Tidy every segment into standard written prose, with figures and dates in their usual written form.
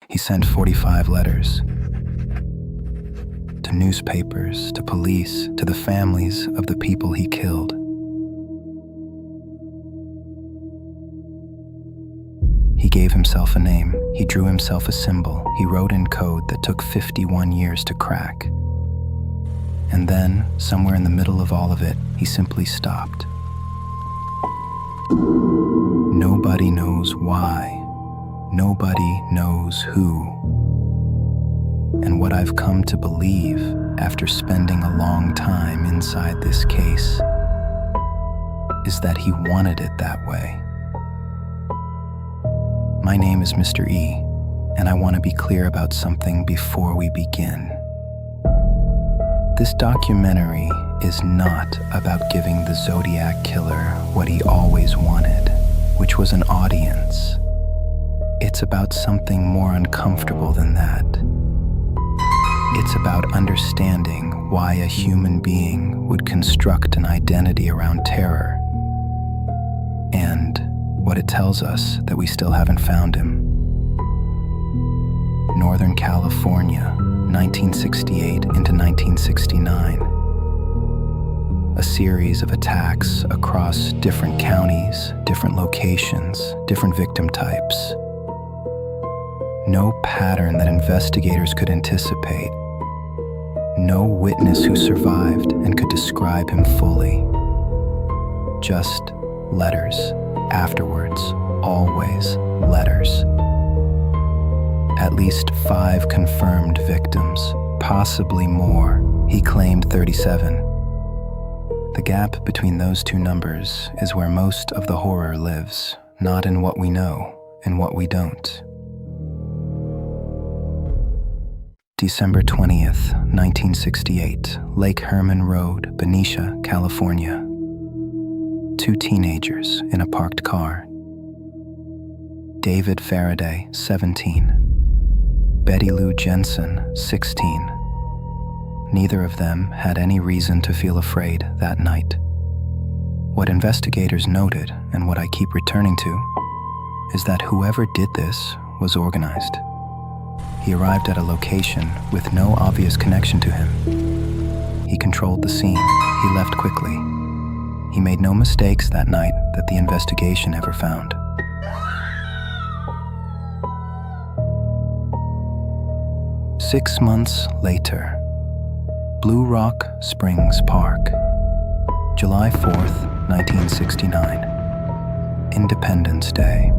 He sent 45 letters to newspapers, to police, to the families of the people he killed. He gave himself a name. He drew himself a symbol. He wrote in code that took 51 years to crack. And then, somewhere in the middle of all of it, he simply stopped. Nobody knows why. Nobody knows who. And what I've come to believe after spending a long time inside this case is that he wanted it that way. My name is MisterE, and I want to be clear about something before we begin. This documentary is not about giving the Zodiac Killer what he always wanted, which was an audience. It's about something more uncomfortable than that. It's about understanding why a human being would construct an identity around terror, and what it tells us that we still haven't found him. Northern California, 1968 into 1969. A series of attacks across different counties, different locations, different victim types. No pattern that investigators could anticipate. No witness who survived and could describe him fully. Just letters. Afterwards, always letters. At least 5 confirmed victims, possibly more. He claimed 37. The gap between those two numbers is where most of the horror lives, not in what we know, in what we don't. December 20th, 1968, Lake Herman Road, Benicia, California. 2 teenagers in a parked car. David Faraday, 17. Betty Lou Jensen, 16. Neither of them had any reason to feel afraid that night. What investigators noted, and what I keep returning to, is that whoever did this was organized. He arrived at a location with no obvious connection to him. He controlled the scene. He left quickly. He made no mistakes that night that the investigation ever found. Six months later, Blue Rock Springs Park, July 4th, 1969, Independence Day.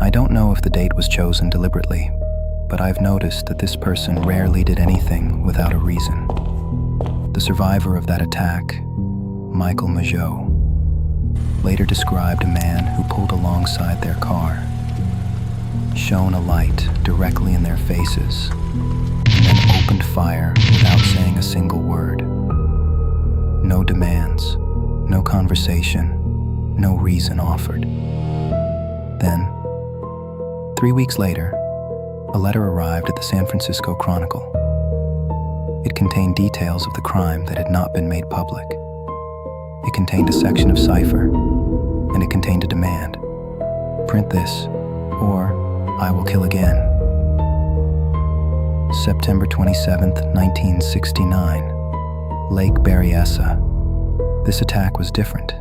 I don't know if the date was chosen deliberately, but I've noticed that this person rarely did anything without a reason. The survivor of that attack, Michael Majot, later described a man who pulled alongside their car, shone a light directly in their faces, and then opened fire without saying a single word. No demands, no conversation, no reason offered. Then, 3 weeks later, a letter arrived at the San Francisco Chronicle. It contained details of the crime that had not been made public. It contained a section of Cipher, and it contained a demand. Print this, or I will kill again. September 27th, 1969, Lake Berryessa. This attack was different.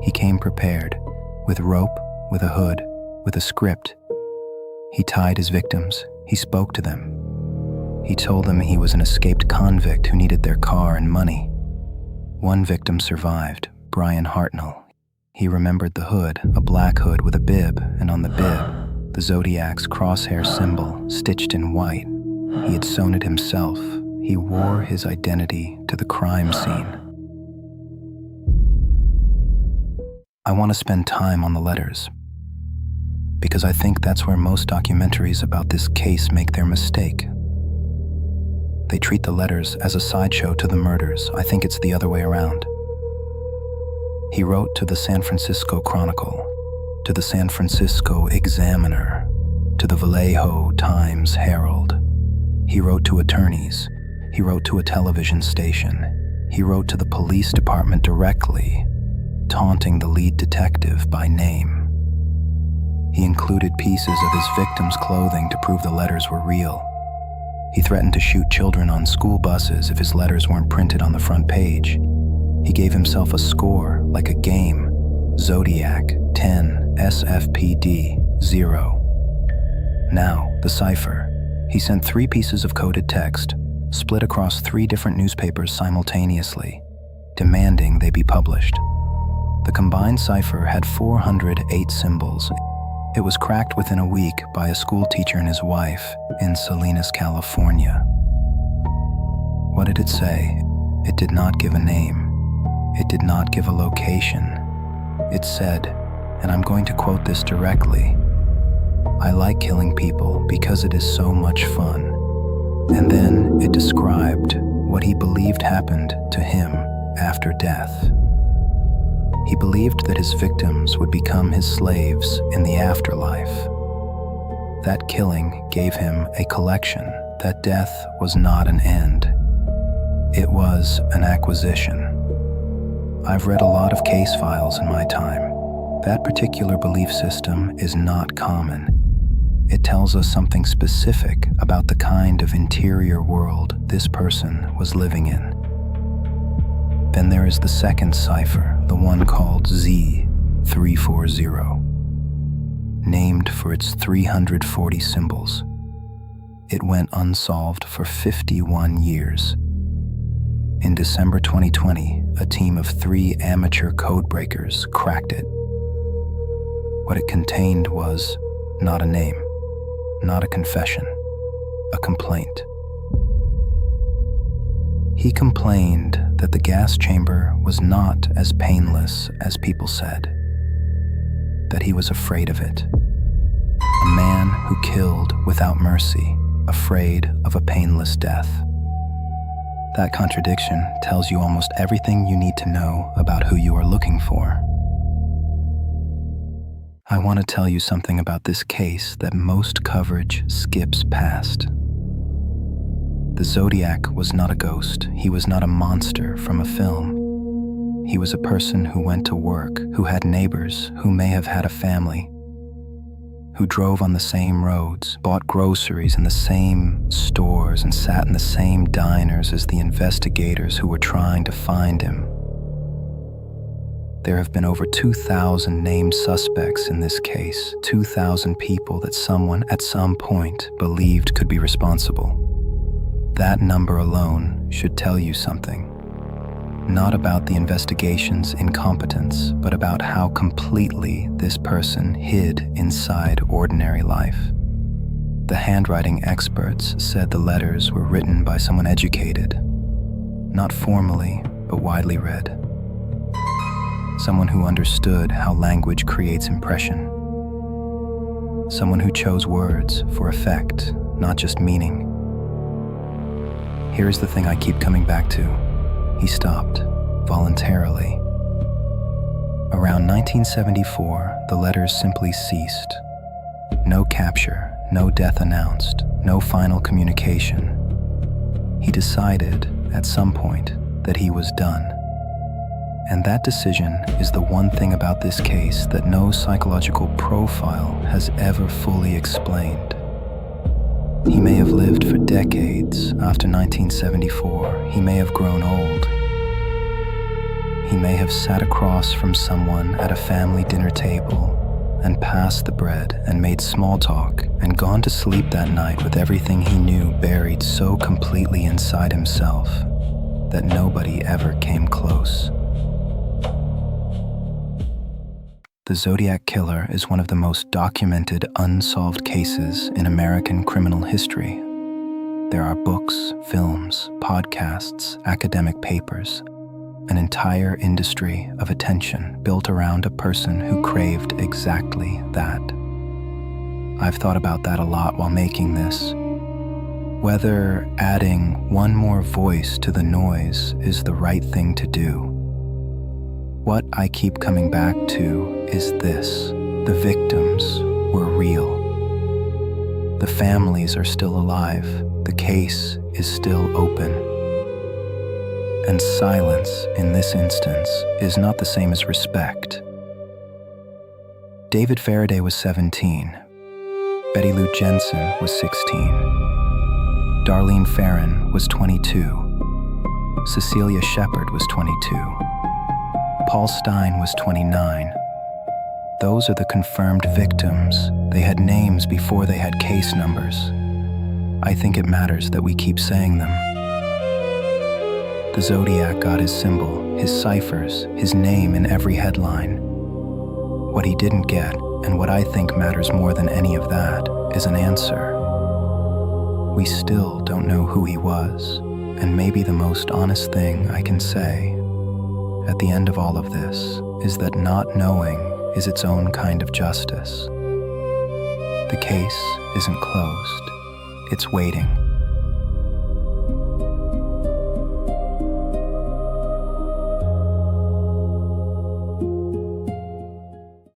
He came prepared, with rope, with a hood, with a script. He tied his victims. He spoke to them. He told them he was an escaped convict who needed their car and money. One victim survived, Brian Hartnell. He remembered the hood, a black hood with a bib, and on the bib, the Zodiac's crosshair symbol stitched in white. He had sewn it himself. He wore his identity to the crime scene. I want to spend time on the letters, because I think that's where most documentaries about this case make their mistake. They treat the letters as a sideshow to the murders. I think it's the other way around. He wrote to the San Francisco Chronicle, to the San Francisco Examiner, to the Vallejo Times-Herald. He wrote to attorneys. He wrote to a television station. He wrote to the police department directly, taunting the lead detective by name. He included pieces of his victims' clothing to prove the letters were real. He threatened to shoot children on school buses if his letters weren't printed on the front page. He gave himself a score like a game: Zodiac 10, SFPD 0. Now, the cipher. He sent 3 pieces of coded text, split across 3 different newspapers simultaneously, demanding they be published. The combined cipher had 408 symbols. It was cracked within a week by a school teacher and his wife in Salinas, California. What did it say? It did not give a name. It did not give a location. It said, and I'm going to quote this directly, "I like killing people because it is so much fun." And then it described what he believed happened to him after death. He believed that his victims would become his slaves in the afterlife. That killing gave him a collection, that death was not an end. It was an acquisition. I've read a lot of case files in my time. That particular belief system is not common. It tells us something specific about the kind of interior world this person was living in. Then there is the second cipher, the one called Z340, named for its 340 symbols. It went unsolved for 51 years. In December 2020, a team of 3 amateur codebreakers cracked it. What it contained was not a name, not a confession, a complaint. He complained that the gas chamber was not as painless as people said, that he was afraid of it. A man who killed without mercy, afraid of a painless death. That contradiction tells you almost everything you need to know about who you are looking for. I want to tell you something about this case that most coverage skips past. The Zodiac was not a ghost. He was not a monster from a film. He was a person who went to work, who had neighbors, who may have had a family, who drove on the same roads, bought groceries in the same stores, and sat in the same diners as the investigators who were trying to find him. There have been over 2,000 named suspects in this case, 2,000 people that someone at some point believed could be responsible. That number alone should tell you something. Not about the investigation's incompetence, but about how completely this person hid inside ordinary life. The handwriting experts said the letters were written by someone educated, not formally, but widely read. Someone who understood how language creates impression. Someone who chose words for effect, not just meaning. Here's the thing I keep coming back to. He stopped, voluntarily. Around 1974, the letters simply ceased. No capture, no death announced, no final communication. He decided, at some point, that he was done. And that decision is the one thing about this case that no psychological profile has ever fully explained. He may have lived for decades after 1974. He may have grown old. He may have sat across from someone at a family dinner table and passed the bread and made small talk and gone to sleep that night with everything he knew buried so completely inside himself that nobody ever came close. The Zodiac Killer is one of the most documented unsolved cases in American criminal history. There are books, films, podcasts, academic papers, an entire industry of attention built around a person who craved exactly that. I've thought about that a lot while making this. Whether adding one more voice to the noise is the right thing to do. What I keep coming back to is this: the victims were real. The families are still alive. The case is still open. And silence in this instance is not the same as respect. David Faraday was 17. Betty Lou Jensen was 16. Darlene Ferrin was 22. Cecilia Shepard was 22. Paul Stein was 29. Those are the confirmed victims. They had names before they had case numbers. I think it matters that we keep saying them. The Zodiac got his symbol, his ciphers, his name in every headline. What he didn't get, and what I think matters more than any of that, is an answer. We still don't know who he was, and maybe the most honest thing I can say at the end of all of this is that not knowing is its own kind of justice. The case isn't closed, it's waiting.